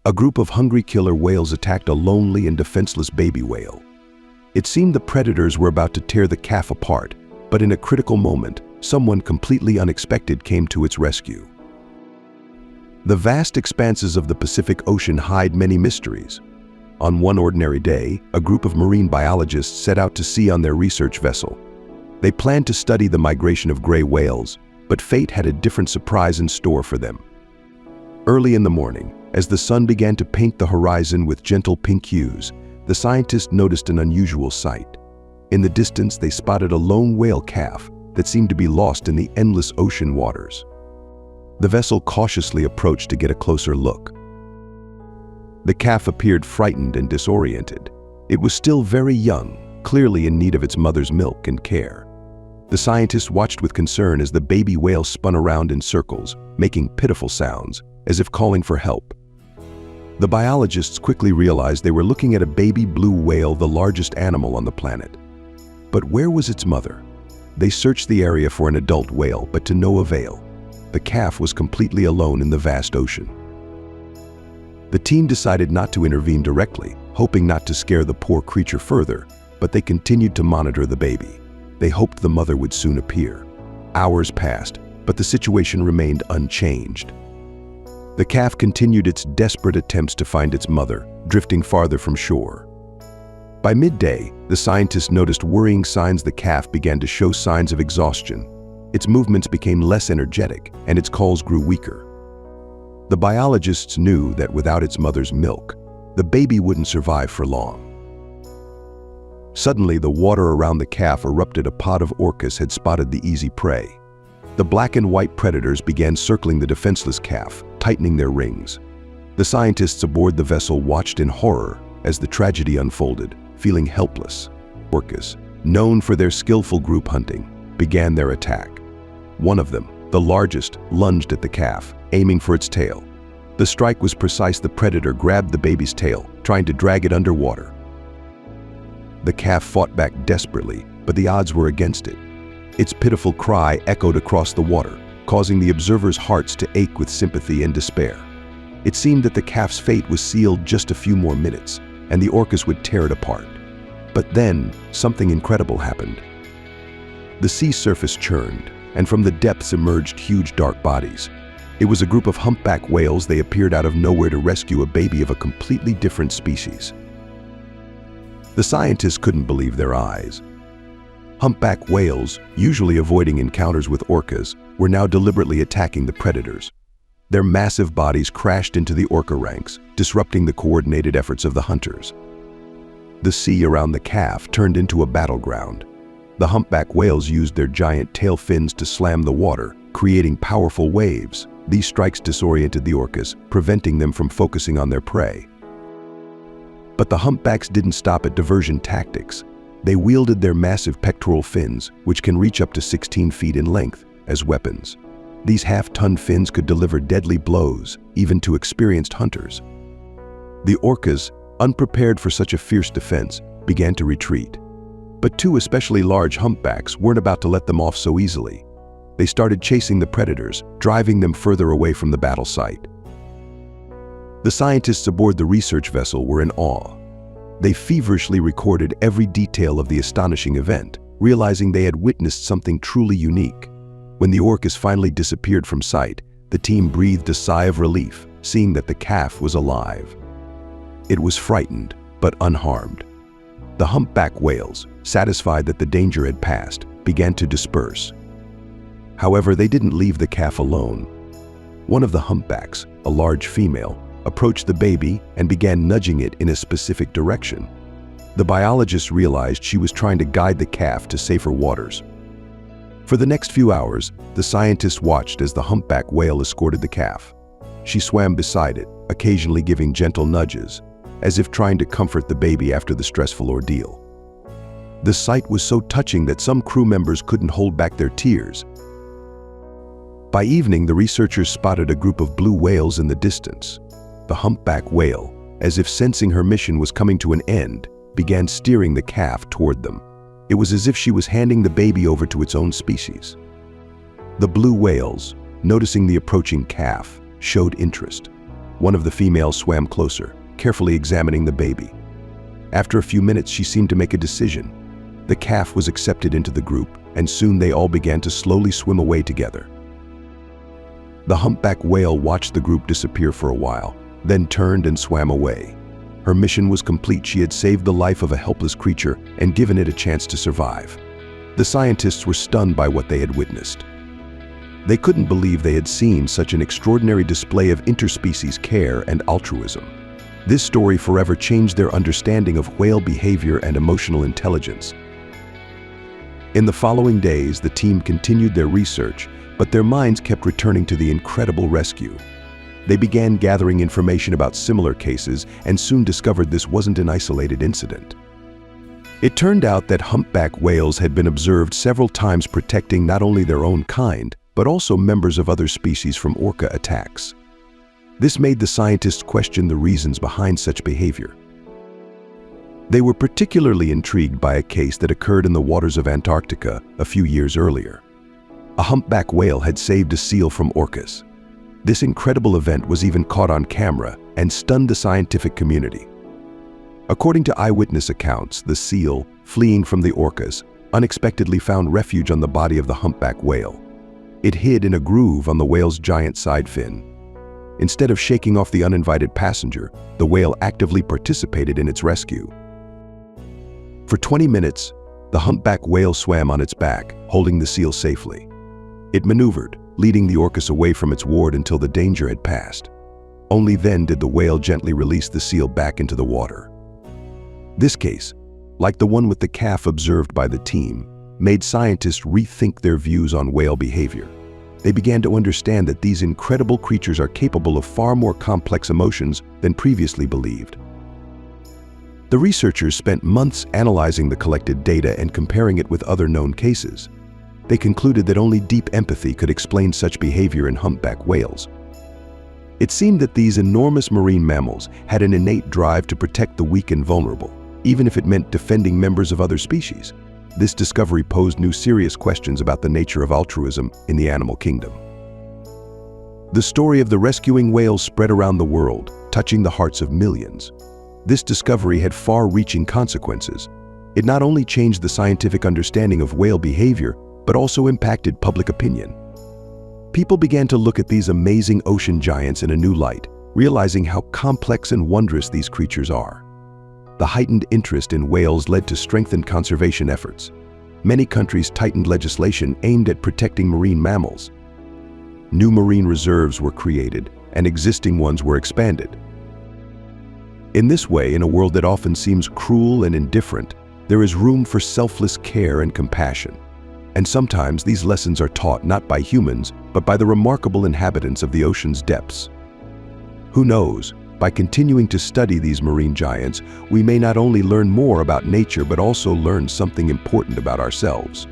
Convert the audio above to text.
A group of hungry killer whales attacked a lonely and defenseless baby whale. It seemed the predators were about to tear the calf apart, but in a critical moment, someone completely unexpected came to its rescue. The vast expanses of the Pacific Ocean hide many mysteries. On one ordinary day, a group of marine biologists set out to sea on their research vessel. They planned to study the migration of gray whales, but fate had a different surprise in store for them. Early in the morning, as the sun began to paint the horizon with gentle pink hues, the scientists noticed an unusual sight. In the distance, they spotted a lone whale calf that seemed to be lost in the endless ocean waters. The vessel cautiously approached to get a closer look. The calf appeared frightened and disoriented. It was still very young, clearly in need of its mother's milk and care. The scientists watched with concern as the baby whale spun around in circles, making pitiful sounds, as if calling for help. The biologists quickly realized they were looking at a baby blue whale, the largest animal on the planet. But where was its mother? They searched the area for an adult whale, but to no avail. The calf was completely alone in the vast ocean. The team decided not to intervene directly, hoping not to scare the poor creature further, but they continued to monitor the baby. They hoped the mother would soon appear. Hours passed, but the situation remained unchanged. The calf continued its desperate attempts to find its mother, drifting farther from shore. By midday, the scientists noticed worrying signs. The calf began to show signs of exhaustion. Its movements became less energetic, and its calls grew weaker. The biologists knew that without its mother's milk, the baby wouldn't survive for long. Suddenly, the water around the calf erupted. A pod of orcas had spotted the easy prey. The black and white predators began circling the defenseless calf, tightening their rings. The scientists aboard the vessel watched in horror as the tragedy unfolded, feeling helpless. Orcas, known for their skillful group hunting, began their attack. One of them, the largest, lunged at the calf, aiming for its tail. The strike was precise. The predator grabbed the baby's tail, trying to drag it underwater. The calf fought back desperately, but the odds were against it. Its pitiful cry echoed across the water, causing the observers' hearts to ache with sympathy and despair. It seemed that the calf's fate was sealed. Just a few more minutes, and the orcas would tear it apart. But then, something incredible happened. The sea surface churned, and from the depths emerged huge dark bodies. It was a group of humpback whales. They appeared out of nowhere to rescue a baby of a completely different species. The scientists couldn't believe their eyes. Humpback whales, usually avoiding encounters with orcas, were now deliberately attacking the predators. Their massive bodies crashed into the orca ranks, disrupting the coordinated efforts of the hunters. The sea around the calf turned into a battleground. The humpback whales used their giant tail fins to slam the water, creating powerful waves. These strikes disoriented the orcas, preventing them from focusing on their prey. But the humpbacks didn't stop at diversion tactics. They wielded their massive pectoral fins, which can reach up to 16 feet in length, as weapons. These half-ton fins could deliver deadly blows, even to experienced hunters. The orcas, unprepared for such a fierce defense, began to retreat. But two especially large humpbacks weren't about to let them off so easily. They started chasing the predators, driving them further away from the battle site. The scientists aboard the research vessel were in awe. They feverishly recorded every detail of the astonishing event, realizing they had witnessed something truly unique. When the orcas finally disappeared from sight, the team breathed a sigh of relief, seeing that the calf was alive. It was frightened, but unharmed. The humpback whales, satisfied that the danger had passed, began to disperse. However, they didn't leave the calf alone. One of the humpbacks, a large female, approached the baby and began nudging it in a specific direction. The biologists realized she was trying to guide the calf to safer waters. For the next few hours, the scientists watched as the humpback whale escorted the calf. She swam beside it, occasionally giving gentle nudges, as if trying to comfort the baby after the stressful ordeal. The sight was so touching that some crew members couldn't hold back their tears. By evening, the researchers spotted a group of blue whales in the distance. The humpback whale, as if sensing her mission was coming to an end, began steering the calf toward them. It was as if she was handing the baby over to its own species. The blue whales, noticing the approaching calf, showed interest. One of the females swam closer, carefully examining the baby. After a few minutes, she seemed to make a decision. The calf was accepted into the group, and soon they all began to slowly swim away together. The humpback whale watched the group disappear for a while, then turned and swam away. Her mission was complete. She had saved the life of a helpless creature and given it a chance to survive. The scientists were stunned by what they had witnessed. They couldn't believe they had seen such an extraordinary display of interspecies care and altruism. This story forever changed their understanding of whale behavior and emotional intelligence. In the following days, the team continued their research, but their minds kept returning to the incredible rescue. They began gathering information about similar cases and soon discovered this wasn't an isolated incident. It turned out that humpback whales had been observed several times protecting not only their own kind, but also members of other species from orca attacks. This made the scientists question the reasons behind such behavior. They were particularly intrigued by a case that occurred in the waters of Antarctica a few years earlier. A humpback whale had saved a seal from orcas. This incredible event was even caught on camera and stunned the scientific community. According to eyewitness accounts, the seal, fleeing from the orcas, unexpectedly found refuge on the body of the humpback whale. It hid in a groove on the whale's giant side fin. Instead of shaking off the uninvited passenger, the whale actively participated in its rescue. For 20 minutes, the humpback whale swam on its back, holding the seal safely. It maneuvered, leading the orcas away from its ward until the danger had passed. Only then did the whale gently release the seal back into the water. This case, like the one with the calf observed by the team, made scientists rethink their views on whale behavior. They began to understand that these incredible creatures are capable of far more complex emotions than previously believed. The researchers spent months analyzing the collected data and comparing it with other known cases. They concluded that only deep empathy could explain such behavior in humpback whales. It seemed that these enormous marine mammals had an innate drive to protect the weak and vulnerable, even if it meant defending members of other species. This discovery posed new serious questions about the nature of altruism in the animal kingdom. The story of the rescuing whales spread around the world, touching the hearts of millions. This discovery had far-reaching consequences. It not only changed the scientific understanding of whale behavior, but also impacted public opinion. People began to look at these amazing ocean giants in a new light, realizing how complex and wondrous these creatures are. The heightened interest in whales led to strengthened conservation efforts. Many countries tightened legislation aimed at protecting marine mammals. New marine reserves were created, and existing ones were expanded. In this way, in a world that often seems cruel and indifferent, there is room for selfless care and compassion. And sometimes these lessons are taught not by humans, but by the remarkable inhabitants of the ocean's depths. Who knows, by continuing to study these marine giants, we may not only learn more about nature, but also learn something important about ourselves.